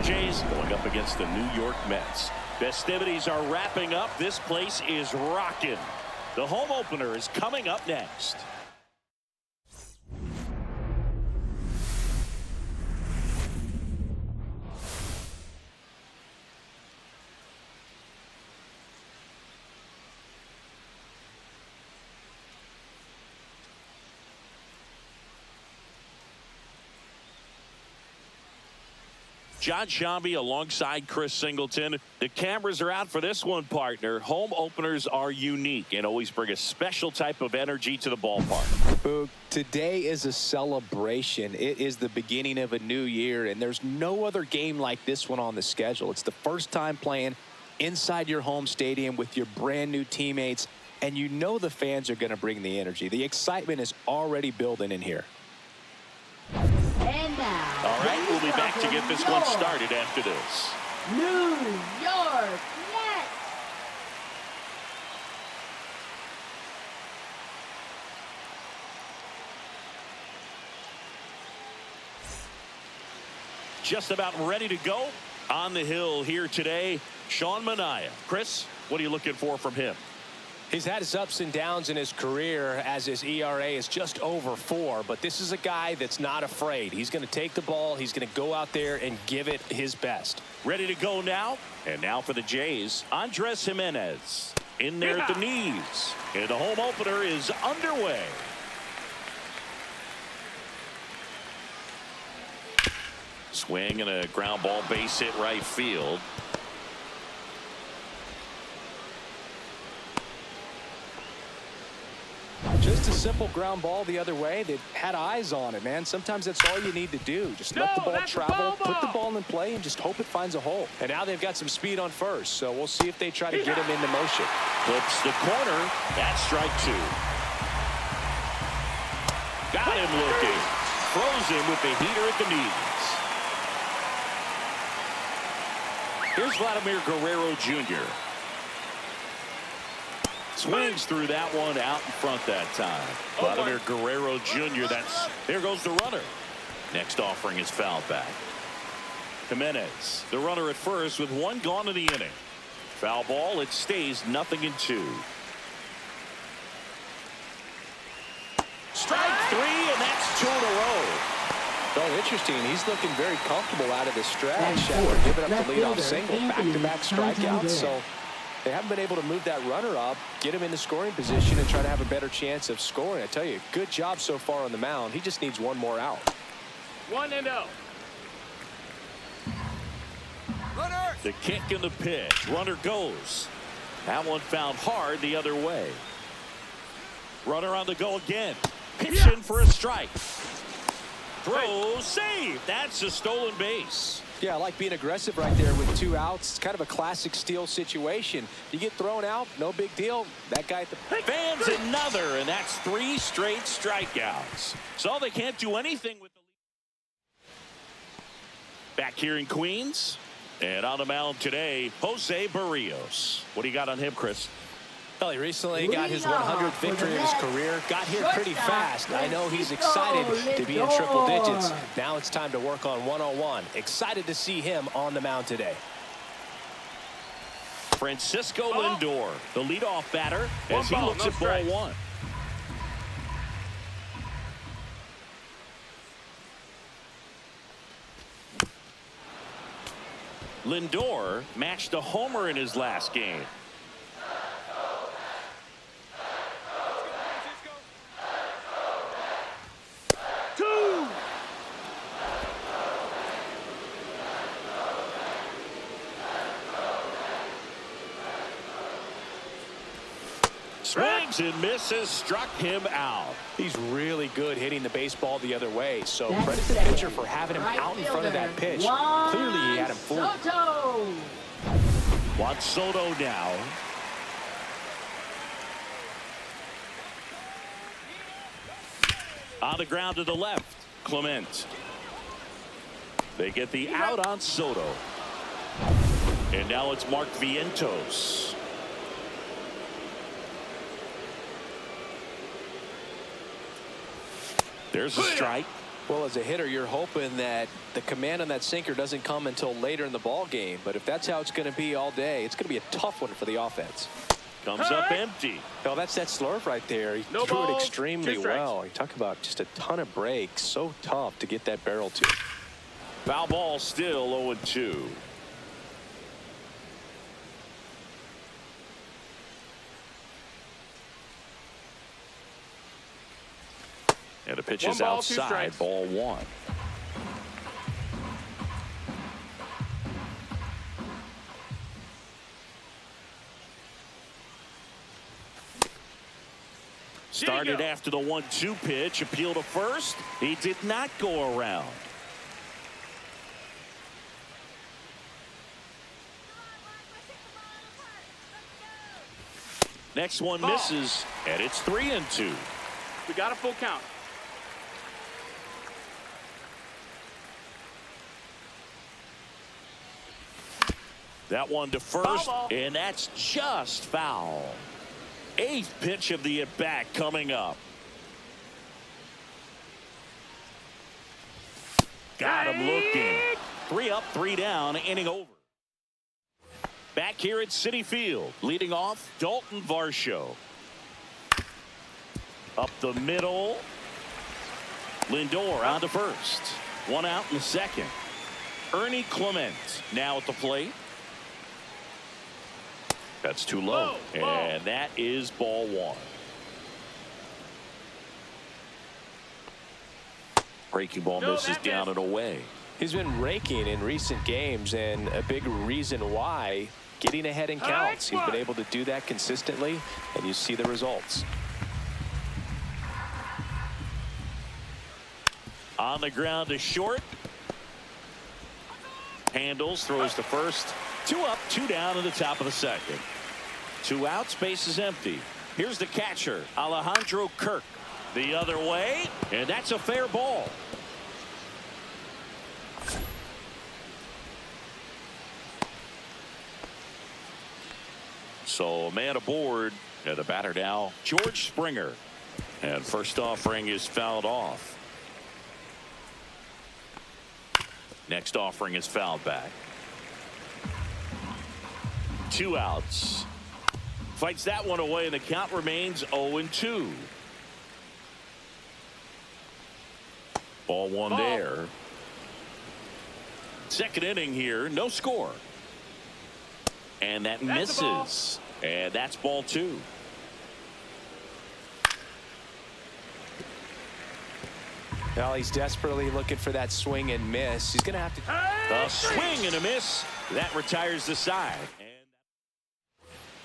Jays going up against the New York Mets. Festivities are wrapping up. This place is rocking. The home opener is coming up next. John Shambi alongside Chris Singleton. The cameras are out for this one, partner. Home openers are unique and always bring a special type of energy to the ballpark. Boog, today is a celebration. It is the beginning of a new year, and there's no other game like this one on the schedule. It's the first time playing inside your home stadium with your brand new teammates, and you know the fans are going to bring the energy. The excitement is already building in here. And now, all right, we'll be back to get this one started after this. New York Mets. Just about ready to go on the hill here today. Sean Manaea. Chris, what are you looking for from him? He's had his ups and downs in his career as his ERA is just over 4, but this is a guy that's not afraid. He's going to take the ball. He's going to go out there and give it his best. Ready to go now. And now for the Jays, Andres Jimenez in there at the knees. And the home opener is underway. Swing and a ground ball, base hit right field. Just a simple ground ball the other way. They've had eyes on it, man. Sometimes that's all you need to do. Just let the ball travel, put the ball in play, and just hope it finds a hole. And now they've got some speed on first, so we'll see if they try to get him into motion. Clips the corner. That's strike 2. Got him looking. Throws him with the heater at the knees. Here's Vladimir Guerrero Jr. Swings through that one out in front that time. Vladimir Guerrero Jr. There goes the runner. Next offering is fouled back. Jimenez, the runner at first with 1 gone in the inning. Foul ball. It stays 0-2. Strike 3, and that's 2 in a row. Well, interesting. He's looking very comfortable out of the stretch after giving up the leadoff single. Back-to-back strikeouts. So they haven't been able to move that runner up, get him in the scoring position, and try to have a better chance of scoring. I tell you, good job so far on the mound. He just needs 1 more out. 1-0. Runner. The kick and the pitch. Runner goes. That one found hard the other way. Runner on the go again. Pitch in for a strike. Throw, save. That's a stolen base. Yeah, I like being aggressive right there with 2 outs. It's kind of a classic steal situation. You get thrown out, no big deal. That guy at the fans another, and that's 3 straight strikeouts. So they can't do anything with the lead. Back here in Queens, and on the mound today, Jose Barrios. What do you got on him, Chris? Well, he recently got his 100th victory in his career. Got here pretty fast. I know he's excited to be in triple digits. Now it's time to work on 101. Excited to see him on the mound today. Francisco Lindor, the leadoff batter, as he looks at ball 1. Lindor matched a homer in his last game. Swings and misses, struck him out. He's really good hitting the baseball the other way, so credit the pitcher for having him out in front of that pitch. Clearly he had him fooled. Juan Soto now. On the ground to the left, Clement. They get the out on Soto. And now it's Mark Vientos. There's a strike. Well, as a hitter, you're hoping that the command on that sinker doesn't come until later in the ball game. But if that's how it's going to be all day, it's going to be a tough one for the offense. Comes up empty. Well, that's that slurve right there. He threw it extremely well. You talk about just a ton of breaks. So tough to get that barrel to. Foul ball, still 0-2. And the pitch is outside, ball 1. Started after the 1-2 pitch, appeal to first. He did not go around. Next one misses, and it's 3-2. We got a full count. That one to first, and that's just foul. 8th pitch of the at-bat coming up. Got him looking. 3 up, 3 down, inning over. Back here at Citi Field, leading off Dalton Varsho. Up the middle. Lindor on to first. 1 out in the second. Ernie Clement now at the plate. That's too low. And that is ball 1. Breaking ball misses down and away. He's been raking in recent games, and a big reason why, getting ahead in counts. He's been able to do that consistently, and you see the results. On the ground to short. Handles, throws to first. 2 up, 2 down in the top of the second. 2 outs, base is empty. Here's the catcher, Alejandro Kirk. The other way, and that's a fair ball. So a man aboard, and the batter now, George Springer. And first offering is fouled off. Next offering is fouled back. 2 outs. Fights that one away, and the count remains 0-2. Ball 1 there. Second inning here, no score. And that misses. And that's ball 2. Well, he's desperately looking for that swing and miss. He's going to have to. A swing and a miss. That retires the side. And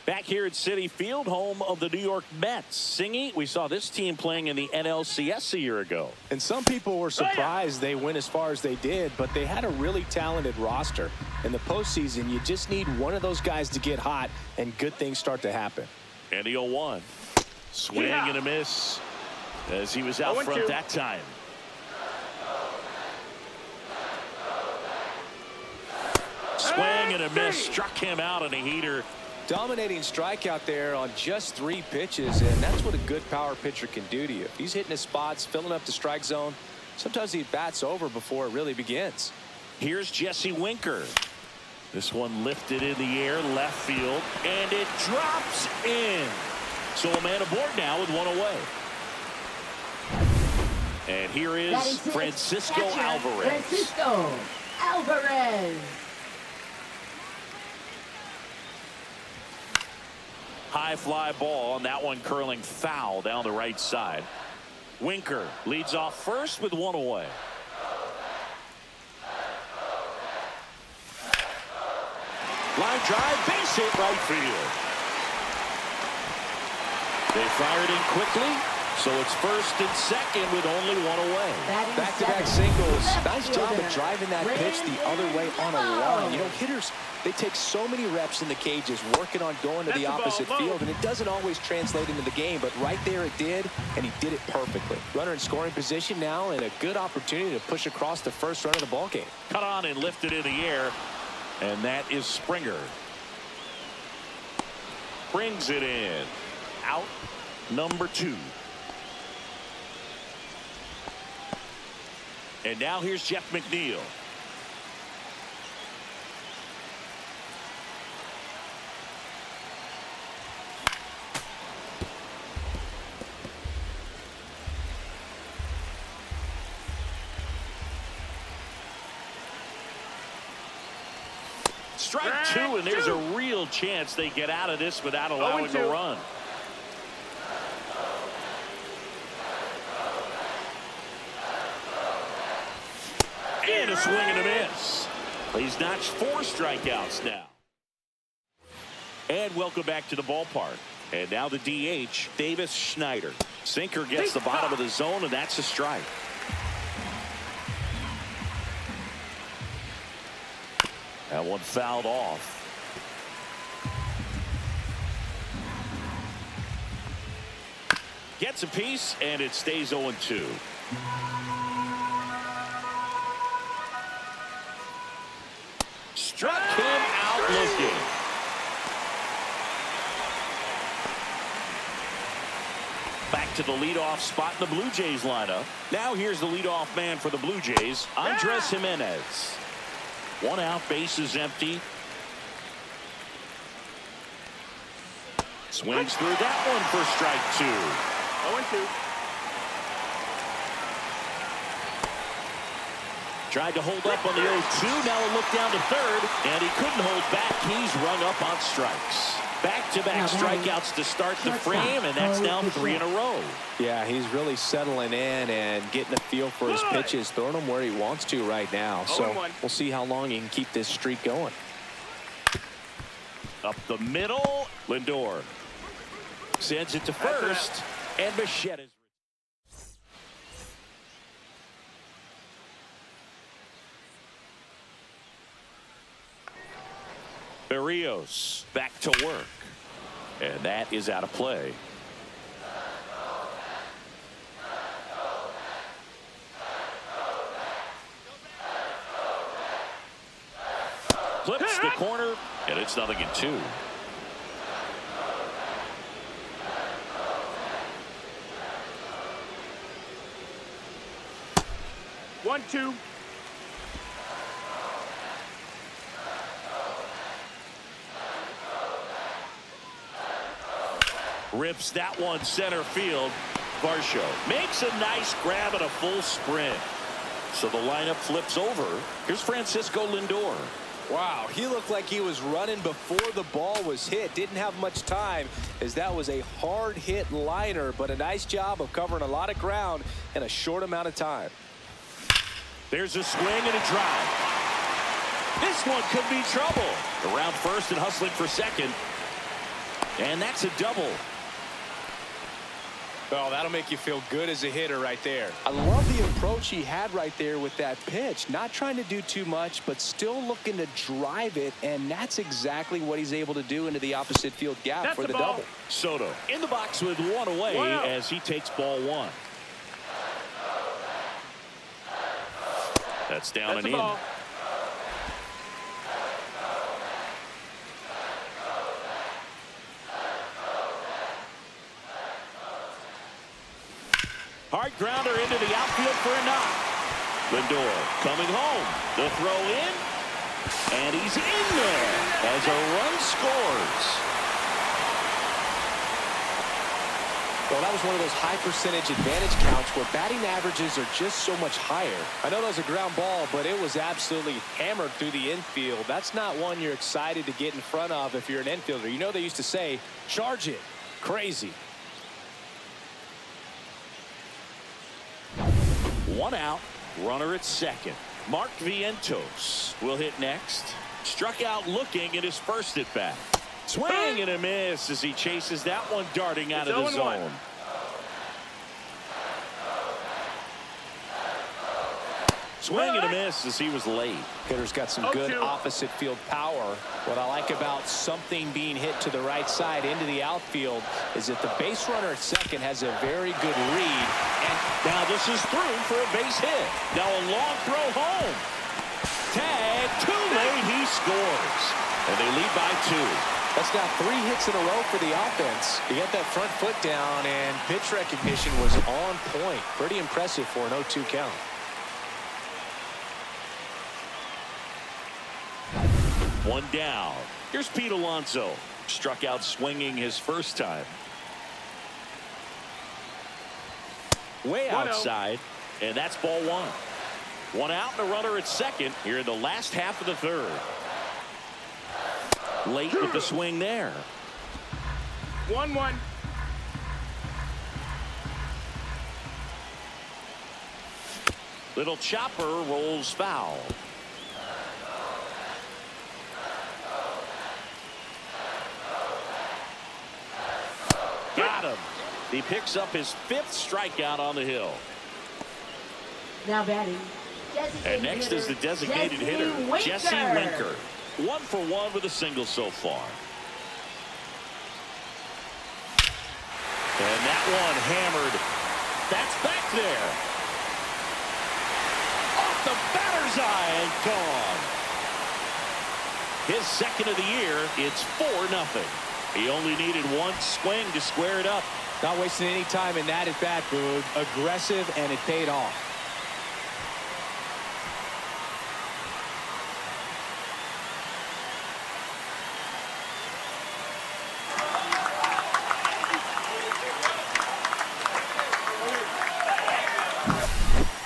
back here at Citi Field, home of the New York Mets. Singy, we saw this team playing in the NLCS a year ago. And some people were surprised they went as far as they did, but they had a really talented roster. In the postseason, you just need one of those guys to get hot, and good things start to happen. And the 0-1. Swing and a miss as he was out front that time. Swing and a miss, struck him out on a heater. Dominating strikeout there on just 3 pitches, and that's what a good power pitcher can do to you. If he's hitting his spots, filling up the strike zone, sometimes he bats over before it really begins. Here's Jesse Winker. This one lifted in the air, left field, and it drops in. So a man aboard now with 1 away. And here is Francisco Alvarez. Francisco Alvarez. High fly ball, and that one curling foul down the right side. Winker leads off first with 1 away. Line drive, base hit right field. They fired in quickly, so it's first and second with only 1 away. Back-to-back singles. Nice job of driving that pitch the other way on a line. You know, hitters, they take so many reps in the cages working on going to the opposite field, and it doesn't always translate into the game, but right there it did, and he did it perfectly. Runner in scoring position now, and a good opportunity to push across the first run of the ball game. Cut on and lifted in the air, and that is Springer. Brings it in. Out number 2. And now here's Jeff McNeil. Strike two, and there's a real chance they get out of this without allowing a run. And a swing and a miss. He's notched 4 strikeouts now. And welcome back to the ballpark. And now the DH, Davis Schneider. Sinker gets the bottom of the zone, and that's a strike. That one fouled off. Gets a piece, and it stays 0-2. Struck him out looking. Back to the leadoff spot in the Blue Jays lineup. Now here's the leadoff man for the Blue Jays, Andres Jimenez. 1 out, base is empty. Swings through that one for strike 2. 0-2. Tried to hold up on the 0-2. Now a look down to third, and he couldn't hold back. He's rung up on strikes. Back-to-back strikeouts to start the frame, and that's now 3 in a row. Yeah, he's really settling in and getting a feel for his pitches, throwing them where he wants to right now. So we'll see how long he can keep this streak going. Up the middle, Lindor sends it to first, and Bichette is. Berrios back to work, and that is out of play. Clips the corner, and it's 0-2. One, two. Rips that one center field. Varsho makes a nice grab and a full sprint. So the lineup flips over. Here's Francisco Lindor. Wow, he looked like he was running before the ball was hit. Didn't have much time, as that was a hard hit liner, but a nice job of covering a lot of ground in a short amount of time. There's a swing and a drive. This one could be trouble. Around first and hustling for second. And that's a double. Oh, that'll make you feel good as a hitter right there. I love the approach he had right there with that pitch. Not trying to do too much, but still looking to drive it, and that's exactly what he's able to do into the opposite field gap for the double. Soto in the box with 1 away as he takes ball 1. That's down and in. Hard grounder into the outfield for a knock. Lindor coming home. The throw in. And he's in there as a run scores. Well, that was one of those high percentage advantage counts where batting averages are just so much higher. I know that was a ground ball, but it was absolutely hammered through the infield. That's not one you're excited to get in front of if you're an infielder. You know they used to say, charge it. Crazy. 1 out, runner at second. Mark Vientos will hit next. Struck out looking at his first at bat. Swing and a miss as he chases that one darting out of the zone. Swing and a miss as he was late. Hitter's got some good opposite field power. What I like about something being hit to the right side into the outfield is that the base runner at second has a very good read. And now this is through for a base hit. Now a long throw home. Tag, too late, he scores. And they lead by 2. That's now 3 hits in a row for the offense. He got that front foot down, and pitch recognition was on point. Pretty impressive for an 0-2 count. One down. Here's Pete Alonso. Struck out swinging his first time. Way 1-0. outside, and that's ball one. One out and a runner at second here in the last half of the third. Late with the swing there. 1-1. Little chopper rolls foul. Got him. He picks up his 5th strikeout on the hill. Now batting. And next is the designated hitter, Jesse Winker. 1 for 1 with a single so far. And that one hammered. That's back there. Off the batter's eye and gone. His second of the year. It's 4-0. He only needed one swing to square it up. Not wasting any time in that at bat, Boog. Aggressive, and it paid off.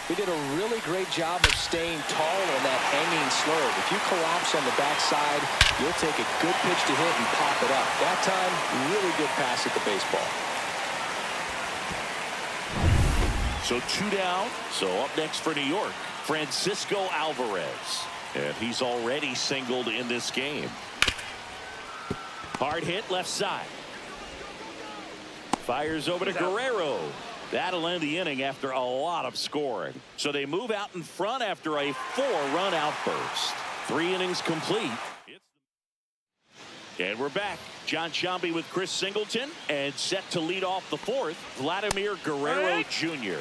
He did a really great job of staying tall on that hanging slurve. If you collapse on the backside, you'll take a good pitch to hit and pop it up. That time, really good pass at the baseball. So 2 down. So up next for New York, Francisco Alvarez. And he's already singled in this game. Hard hit left side. Fires over to Guerrero. That'll end the inning after a lot of scoring. So they move out in front after a 4-run outburst. 3 innings complete. And we're back. John Shambi with Chris Singleton, and set to lead off the 4th, Vladimir Guerrero Jr.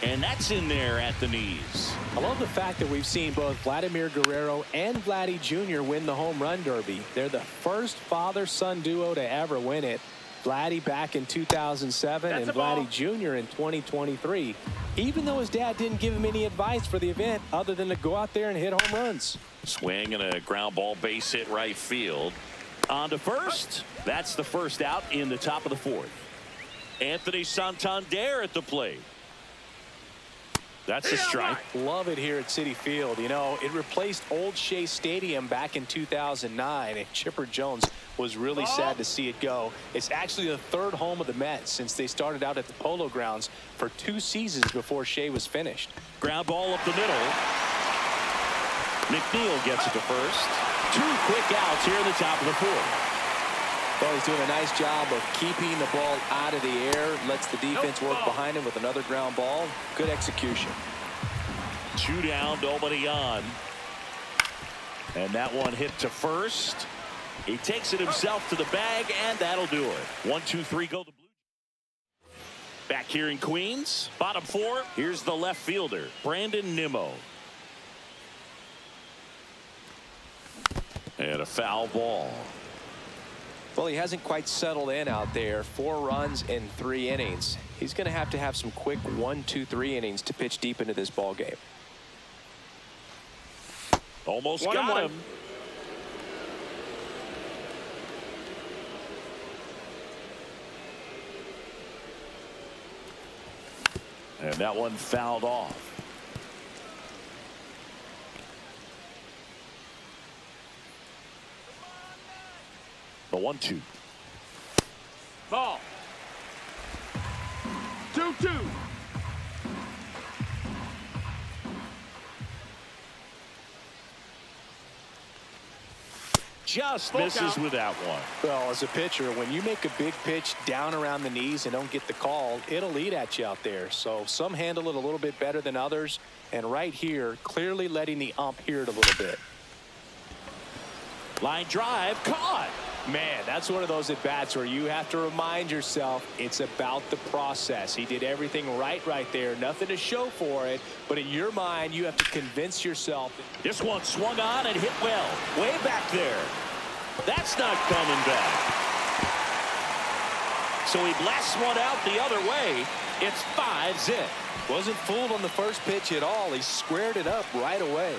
And that's in there at the knees. I love the fact that we've seen both Vladimir Guerrero and Vladdy Jr. win the home run derby. They're the first father-son duo to ever win it. Vladdy back in 2007 and Vladdy Jr. in 2023. Even though his dad didn't give him any advice for the event other than to go out there and hit home runs. Swing and a ground ball base hit right field. On to first. That's the first out in the top of the 4th. Anthony Santander at the plate. That's a strike. Love it here at Citi Field. You know, it replaced Old Shea Stadium back in 2009, and Chipper Jones was really sad to see it go. It's actually the 3rd home of the Mets since they started out at the Polo Grounds for 2 seasons before Shea was finished. Ground ball up the middle. McNeil gets it to first. 2 quick outs here in the top of the 4th. Well, he's doing a nice job of keeping the ball out of the air. Lets the defense work behind him with another ground ball. Good execution. 2 down, nobody on. And that one hit to first. He takes it himself to the bag, and that'll do it. 1, 2, 3, go the Blue. Back here in Queens, bottom 4. Here's the left fielder, Brandon Nimmo. And a foul ball. Well, he hasn't quite settled in out there. 4 runs in 3 innings. He's going to have some quick 1, 2, 3 innings to pitch deep into this ball game. Almost got him. And that one fouled off. The 1-2. Ball. 2-2. Just misses with that one. Well, as a pitcher, when you make a big pitch down around the knees and don't get the call, it'll eat at you out there. So some handle it a little bit better than others. And right here, clearly letting the ump hear it a little bit. Line drive, caught. Man, that's one of those at-bats where you have to remind yourself it's about the process. He did everything right there. Nothing to show for it. But in your mind, you have to convince yourself. This one swung on and hit well. Way back there. That's not coming back. So he blasts one out the other way. It's 5-zip. Wasn't fooled on the first pitch at all. He squared it up right away.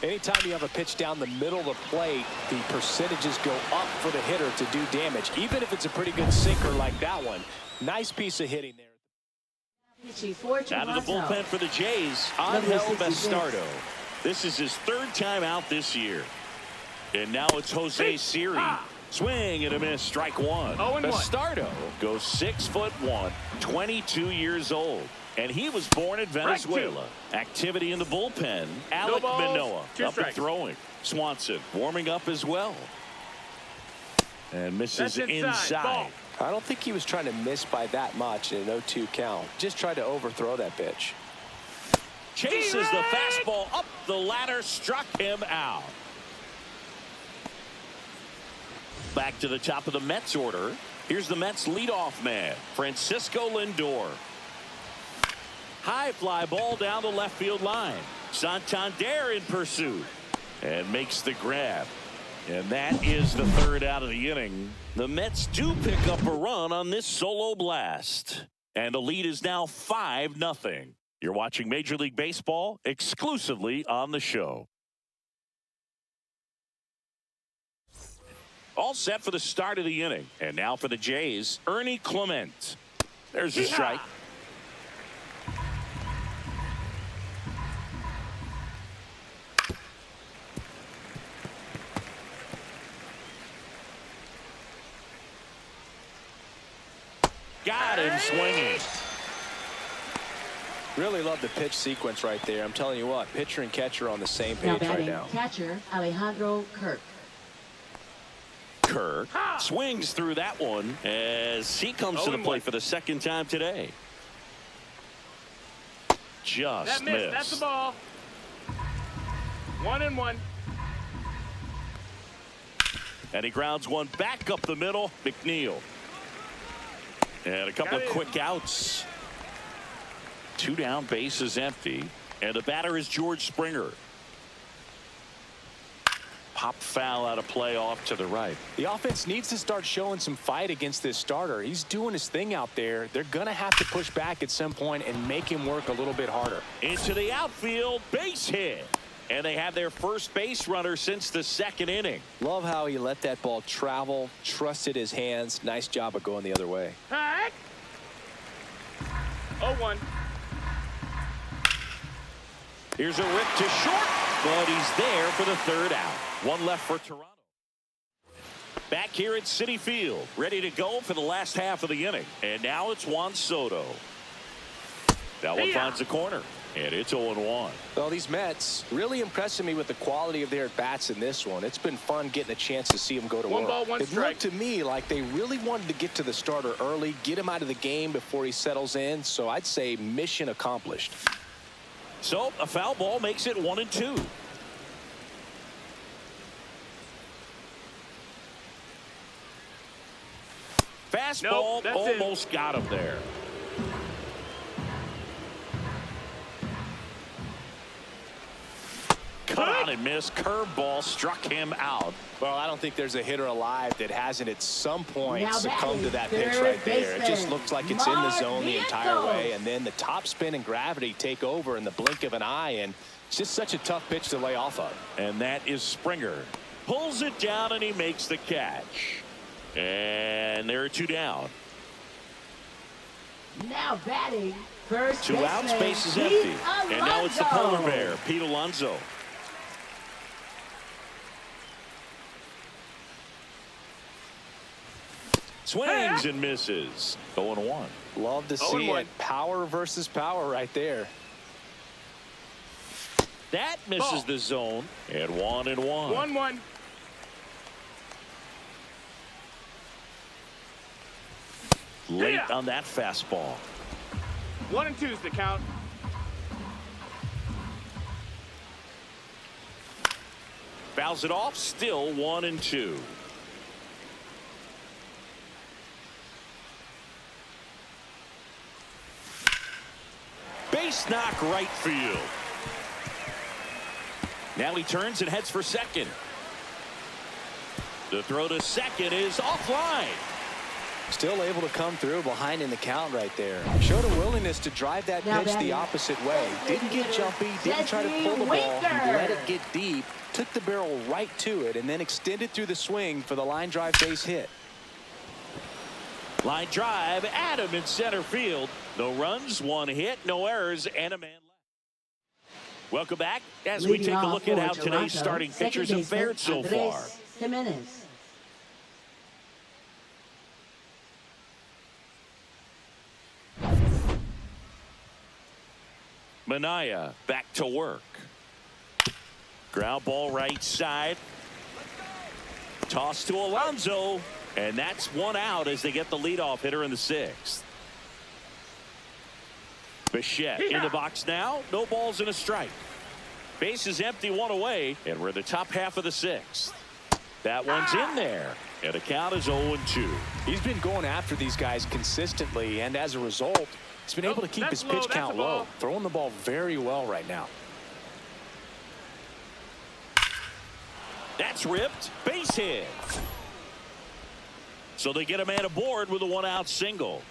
Anytime you have a pitch down the middle of the plate, the percentages go up for the hitter to do damage, even if it's a pretty good sinker like that one. Nice piece of hitting there. Out of the bullpen for the Jays, Angel Bastardo. This is his third time out this year. And now it's Jose Siri. Swing and a miss, strike one. Bastardo goes 6'1", 22 years old. And he was born in Venezuela. Activity in the bullpen. Alec Manoah up and throwing. Swanson warming up as well. And misses inside. I don't think he was trying to miss by that much in an 0-2 count. Just tried to overthrow that pitch. Chases the fastball up the ladder, struck him out. Back to the top of the Mets order. Here's the Mets leadoff man, Francisco Lindor. High fly ball down the left field line. Santander in pursuit and makes the grab. And that is the third out of the inning. The Mets do pick up a run on this solo blast. And the lead is now 5-0. You're watching Major League Baseball exclusively on the show. All set for the start of the inning. And now for the Jays, Ernie Clement. There's a strike. Got him swinging. Really love the pitch sequence right there. I'm telling you what, pitcher and catcher on the same page right now. Catcher Alejandro Kirk. Kirk swings through that one as he comes to the plate for the second time today. Just missed. That's the ball. 1-1. And he grounds one back up the middle. McNeil. And a couple of quick outs. 2 down, bases empty. And the batter is George Springer. Pop foul out of play off to the right. The offense needs to start showing some fight against this starter. He's doing his thing out there. They're going to have to push back at some point and make him work a little bit harder. Into the outfield, base hit. And they have their first base runner since the second inning. Love how he let that ball travel, trusted his hands. Nice job of going the other way. 0-1. Here's a rip to short, but he's there for the third out. One left for Toronto. Back here at Citi Field, ready to go for the last half of the inning. And now it's Juan Soto. That one finds the corner, and it's 0-1. Well, these Mets really impressing me with the quality of their at-bats in this one. It's been fun getting a chance to see them go to work. 1 ball, 1 strike. It looked to me like they really wanted to get to the starter early, get him out of the game before he settles in. So I'd say mission accomplished. So a foul ball makes it 1-2. Fastball almost got him there. Cut on and missed. Curveball struck him out. Well, I don't think there's a hitter alive that hasn't at some point succumbed to that pitch right there. It just looks like it's in the zone the entire way, and then the top spin and gravity take over in the blink of an eye, and it's just such a tough pitch to lay off of. And that is Springer. Pulls it down, and he makes the catch. And there are 2 down. Now batting first. 2 outs, base is empty. And now it's the polar bear, Pete Alonso. Swings and misses. 0-1. Love to see it. Power versus power right there. That misses the zone. And 1-1. 1-1. Late on that fastball. 1-2 is the count. Fouls it off. Still 1-2. Base knock right field. Now he turns and heads for second. The throw to second is offline. Still able to come through behind in the count right there. Showed a willingness to drive that Now pitch the batting. opposite way. Didn't get jumpy, didn't try to pull the ball. He let it get deep, took the barrel right to it, and then extended through the swing for the line drive base hit. Line drive, Adam in center field. No runs, one hit, no errors, and a man left. Welcome back as we Leading take a off look at for how Toronto, today's starting second pitchers have baseman fared so Andres far. Jimenez. Manaea back to work. Ground ball right side. Toss to Alonso. And that's one out as they get the leadoff hitter in the sixth. Bichette in the box now. No balls and a strike. Base is empty, one away. And we're in the top half of the sixth. That one's in there. And the count is 0-2. He's been going after these guys consistently, and as a result, he's been able to keep his pitch count low. Throwing the ball very well right now. That's ripped. Base hit. So they get a man aboard with a one-out single.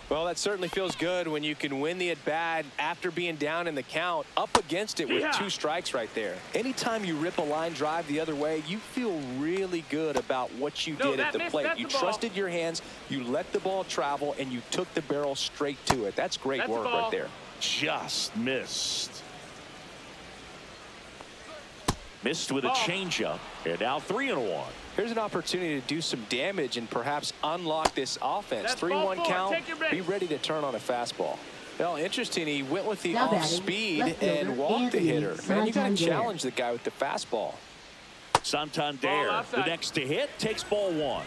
Well, that certainly feels good when you can win the at-bat after being down in the count, up against it with 2 strikes right there. Anytime you rip a line drive the other way, you feel really good about what you did at the plate. You trusted your hands, you let the ball travel, and you took the barrel straight to it. That's great work right there. Just missed. Missed with a changeup. And now 3-1. Here's an opportunity to do some damage and perhaps unlock this offense. 3-1 count. Be ready to turn on a fastball. Well, interesting. He went with the Now off batting, speed left and fielder walked the Anthony hitter. Man, you got to Santander. challenge the guy with the fastball. Santander, the next to hit, takes ball 1.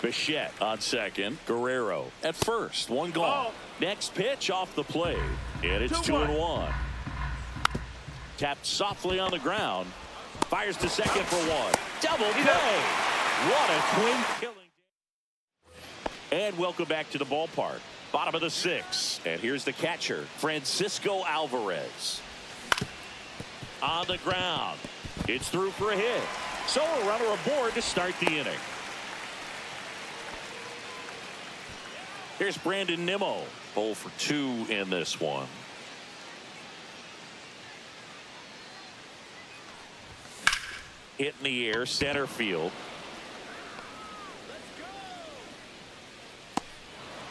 Bichette on second. Guerrero at first. One gone. Next pitch off the plate. And it's 2-1. Tapped softly on the ground. Fires to second for 1. Double play. What a twin killing. And welcome back to the ballpark. Bottom of the 6th. And here's the catcher, Francisco Alvarez. On the ground. It's through for a hit. So a runner aboard to start the inning. Here's Brandon Nimmo. 0 for 2 in this one. Hit in the air, center field.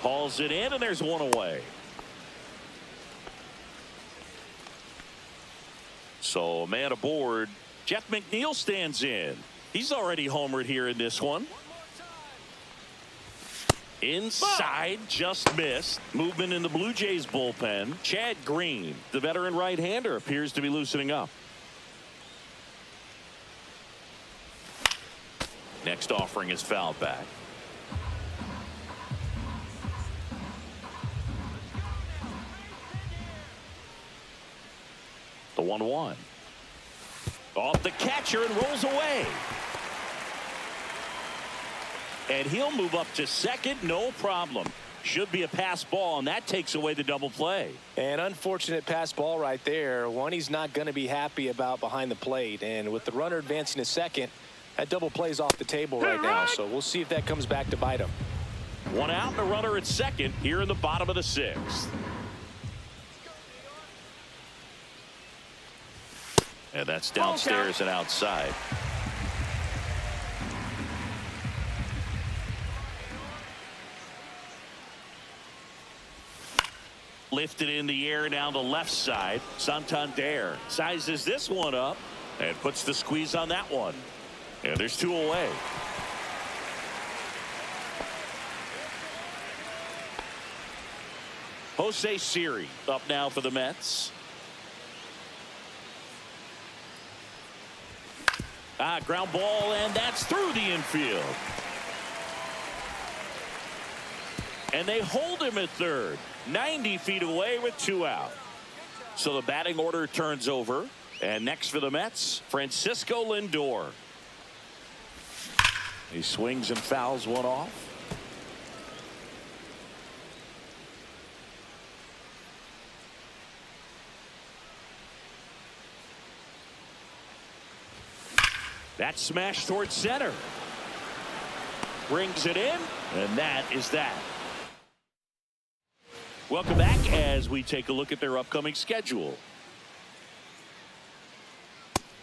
Hauls it in, and there's one away. So a man aboard. Jeff McNeil stands in. He's already homered here in this one. Inside, just missed. Movement in the Blue Jays bullpen. Chad Green, the veteran right-hander, appears to be loosening up. Next offering is fouled back. The 1-1. Off the catcher and rolls away. And he'll move up to second, no problem. Should be a pass ball, and that takes away the double play. An unfortunate pass ball right there. One he's not going to be happy about behind the plate. And with the runner advancing to second, that double play's off the table right now. So we'll see if that comes back to bite him. One out and a runner at second here in the bottom of the 6th. And that's downstairs and outside. Lifted in the air down the left side. Santander sizes this one up and puts the squeeze on that one. And there's 2 away. Jose Siri up now for the Mets. Ground ball, and that's through the infield. And they hold him at third. 90 feet away with 2 out. So the batting order turns over. And next for the Mets, Francisco Lindor. He swings and fouls one off. That's smashed towards center. Brings it in, and that is that. Welcome back as we take a look at their upcoming schedule.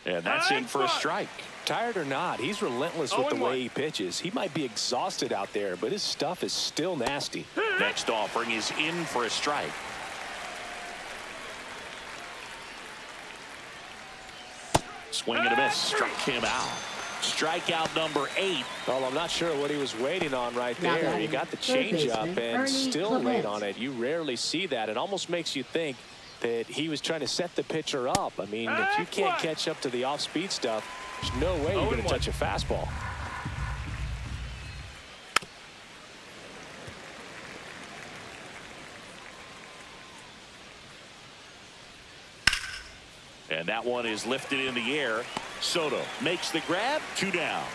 And that's in for a strike. Tired or not, he's relentless with the way he pitches. He might be exhausted out there, but his stuff is still nasty. Next offering is in for a strike. Swing and a miss. Struck him out. Strikeout number 8. Well, I'm not sure what he was waiting on right there. He got the changeup and still late on it. You rarely see that. It almost makes you think that he was trying to set the pitcher up. I mean, if you can't catch up to the off-speed stuff, there's no way you're going to touch a fastball. And that one is lifted in the air. Soto makes the grab. 2 down.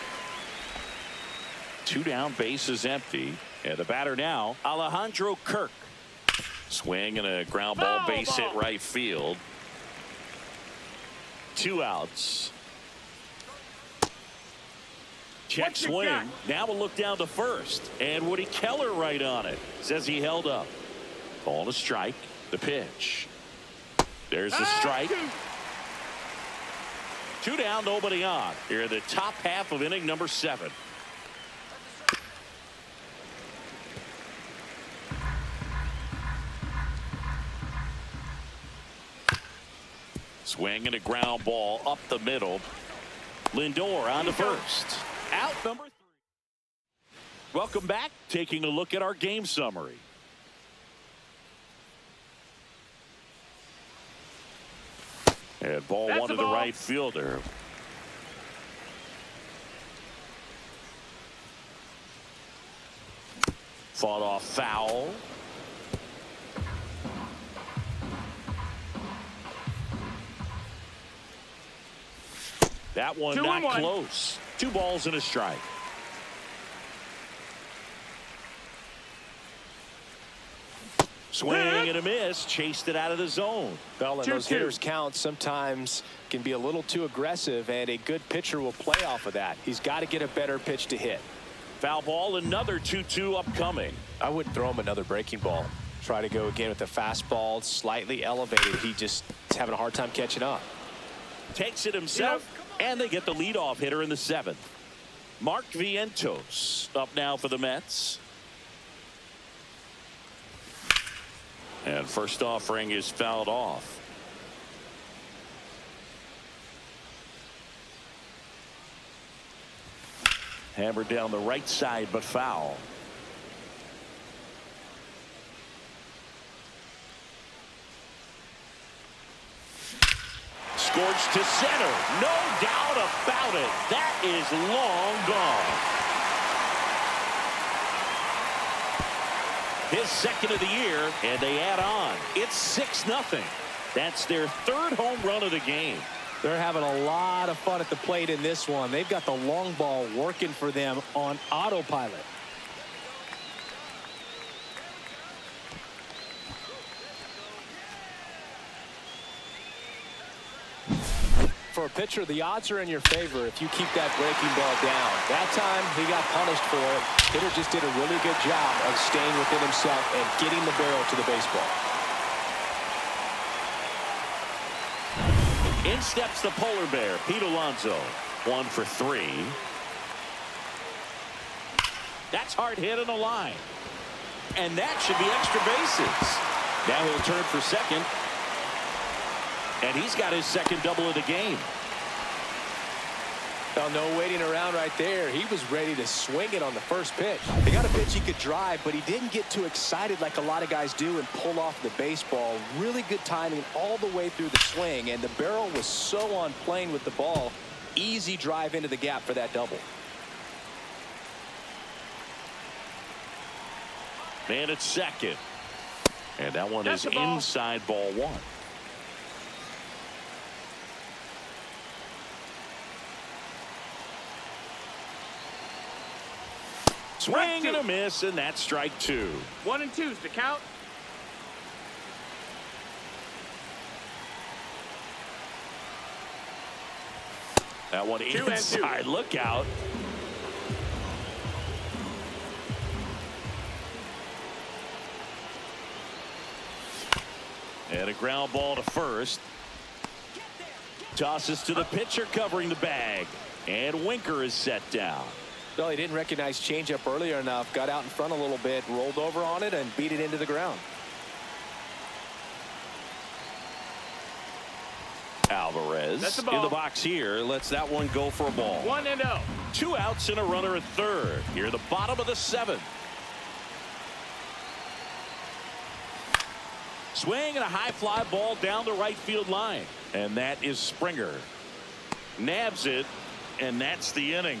2 down, base is empty. And the batter now, Alejandro Kirk. Swing and a ground ball, base hit right field. 2 outs. Check swing. Now we'll look down to first. And Woody Keller right on it. Says he held up. Ball to strike. The pitch. There's the strike. 2 down, nobody on. Here in the top half of inning number 7. Swing and a ground ball up the middle. Lindor on to first. Out number 3. Welcome back. Taking a look at our game summary. And ball one to the right fielder. Fought off foul. That one not close. 2 balls and a strike. Swing and a miss. Chased it out of the zone. Well, and those hitters count sometimes can be a little too aggressive, and a good pitcher will play off of that. He's got to get a better pitch to hit. Foul ball, another 2-2 upcoming. I wouldn't throw him another breaking ball. Try to go again with the fastball, slightly elevated. He just is having a hard time catching up. Takes it himself, and they get the leadoff hitter in the 7th. Mark Vientos up now for the Mets. And first offering is fouled off. Hammered down the right side, but foul. Scorched to center. No doubt about it. That is long gone. His 2nd of the year, and they add on. It's 6-0. That's their 3rd home run of the game. They're having a lot of fun at the plate in this one. They've got the long ball working for them on autopilot. For a pitcher, the odds are in your favor if you keep that breaking ball down. That time, he got punished for it. Hitter just did a really good job of staying within himself and getting the barrel to the baseball. In steps the polar bear, Pete Alonso. 1 for 3. That's hard hit on the line. And that should be extra bases. Now he'll turn for second. And he's got his 2nd double of the game. Well, no waiting around right there. He was ready to swing it on the first pitch. They got a pitch he could drive, but he didn't get too excited like a lot of guys do and pull off the baseball. Really good timing all the way through the swing, and the barrel was so on plane with the ball. Easy drive into the gap for that double. Man at second. And that one is inside ball 1. Swing and a miss, and that's strike 2. 1 and 2's the count. That one 2-2. inside. Look out. And a ground ball to first. Tosses to the pitcher covering the bag. And Winker is set down. Well, he didn't recognize changeup earlier enough. Got out in front a little bit, rolled over on it, and beat it into the ground. Alvarez in the box here. Lets that one go for a ball. 1-0. 2 outs and a runner at third. Here the bottom of the 7th. Swing and a high fly ball down the right field line. And that is Springer. Nabs it, and that's the inning.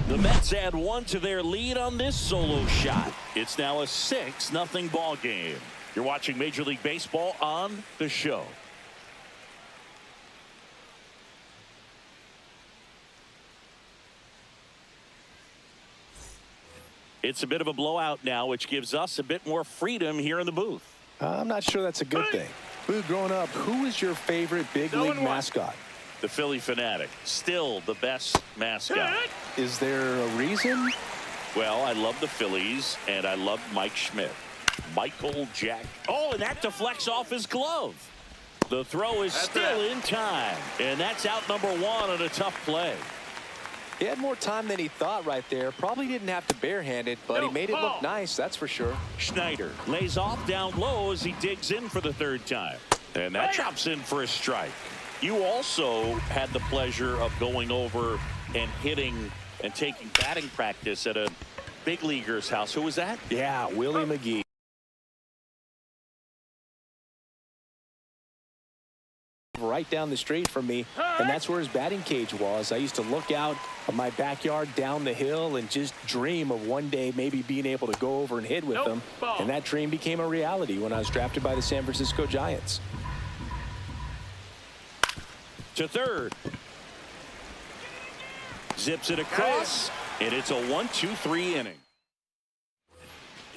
The Mets add 1 to their lead on this solo shot. It's now a 6-0 ball game. You're watching Major League Baseball on the show. It's a bit of a blowout now, which gives us a bit more freedom here in the booth. I'm not sure that's a good thing. Boo, growing up, who was your favorite big league mascot? The Philly Fanatic. Still the best mascot. Is there a reason? Well, I love the Phillies, and I love Mike Schmidt. Michael Jack. Oh, and that deflects off his glove. The throw is still in time, and that's out number 1 on a tough play. He had more time than he thought right there. Probably didn't have to barehand it, but he made it look nice, that's for sure. Schneider lays off down low as he digs in for the 3rd time. And that drops in for a strike. You also had the pleasure of going over and hitting and taking batting practice at a big leaguer's house. Who was that? Yeah, Willie McGee. Right down the street from me, and that's where his batting cage was. I used to look out of my backyard down the hill and just dream of one day maybe being able to go over and hit with him. And that dream became a reality when I was drafted by the San Francisco Giants. To third. Zips it across, and it's a 1-2-3 inning.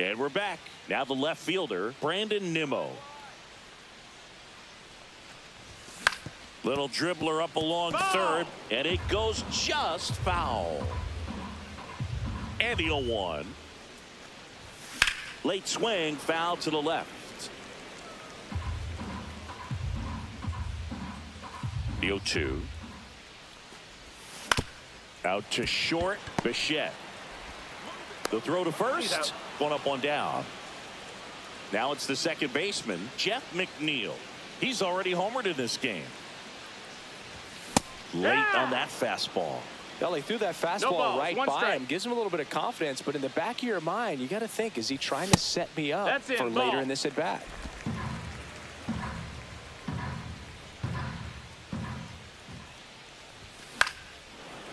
And we're back. Now the left fielder, Brandon Nimmo. Little dribbler up along third, and it goes just foul. And the 0-1. Late swing, foul to the left. The 0-2. Out to short, Bichette. The throw to first, 1 up, 1 down. Now it's the second baseman, Jeff McNeil. He's already homered in this game. Late on that fastball. Well, he threw that fastball right by him. Gives him a little bit of confidence, but in the back of your mind, you got to think, is he trying to set me up for later in this at bat?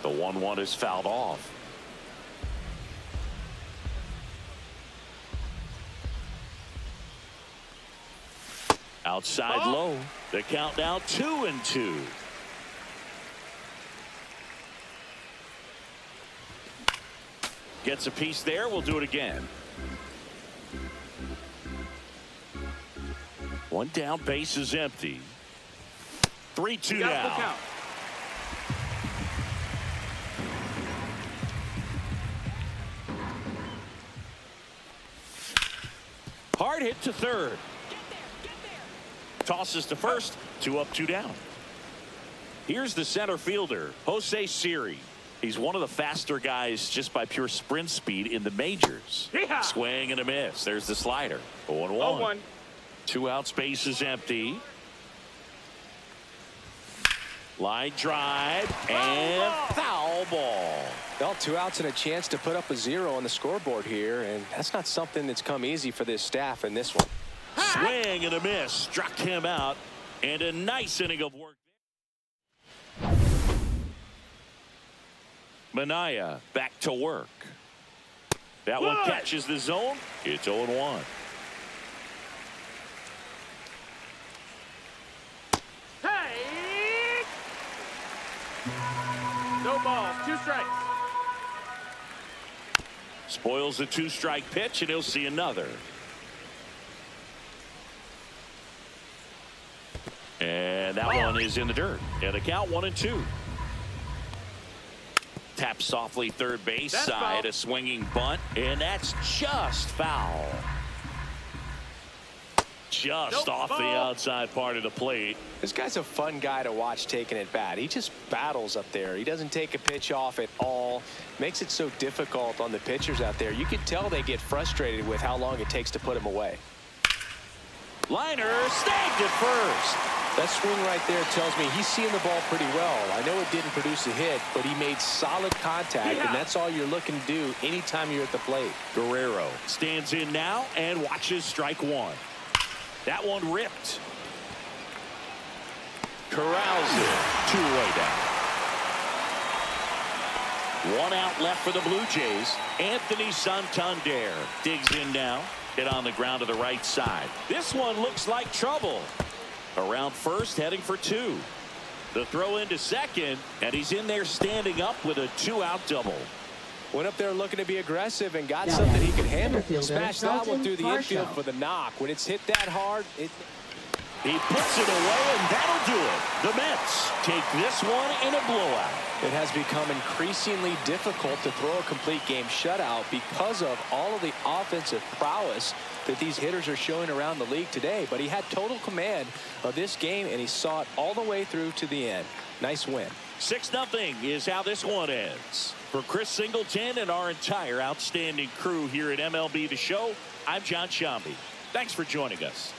The 1-1 is fouled off. Outside low. The count now 2-2. Gets a piece there. We'll do it again. 1 down, base is empty. 3-2 now. Hard hit to third. Tosses to first. 2 up, 2 down. Here's the center fielder, Jose Siri. He's one of the faster guys just by pure sprint speed in the majors. Yeah. Swing and a miss. There's the slider. 0-1. 2 outs, base is empty. Line drive and foul ball. Well, 2 outs and a chance to put up a 0 on the scoreboard here, and that's not something that's come easy for this staff in this one. Swing and a miss. Struck him out, and a nice inning of work. Manaya back to work. That one catches the zone. It's 0-1. Hey! No balls, 2 strikes. Spoils a 2-strike pitch, and he'll see another. And that one is in the dirt. And the count 1-2. Tap softly third base That's side. foul. A swinging bunt. And that's just foul. Just Nope, off the ball. outside part of the plate. This guy's a fun guy to watch taking at bat. He just battles up there. He doesn't take a pitch off at all. Makes it so difficult on the pitchers out there. You can tell they get frustrated with how long it takes to put him away. Liner snagged at first. That swing right there tells me he's seeing the ball pretty well. I know it didn't produce a hit, but he made solid contact, and that's all you're looking to do anytime you're at the plate. Guerrero stands in now and watches strike one. That one ripped. Corrals it. 2-way down. One out left for the Blue Jays. Anthony Santander digs in now. Hit on the ground to the right side. This one looks like trouble. Around first, heading for two. The throw into second, and he's in there standing up with a 2-out double. Went up there looking to be aggressive and got Now something he then, could handle. center fielder, Smashed that one Dalton through the Varsho. infield for the knock. When it's hit that hard, He puts it away, and that'll do it. The Mets take this one in a blowout. it has become increasingly difficult to throw a complete game shutout because of all of the offensive prowess that these hitters are showing around the league today. But he had total command of this game, and he saw it all the way through to the end. Nice win. 6-0 is how this one ends. For Chris Singleton and our entire outstanding crew here at MLB The Show, I'm John Shambi. Thanks for joining us.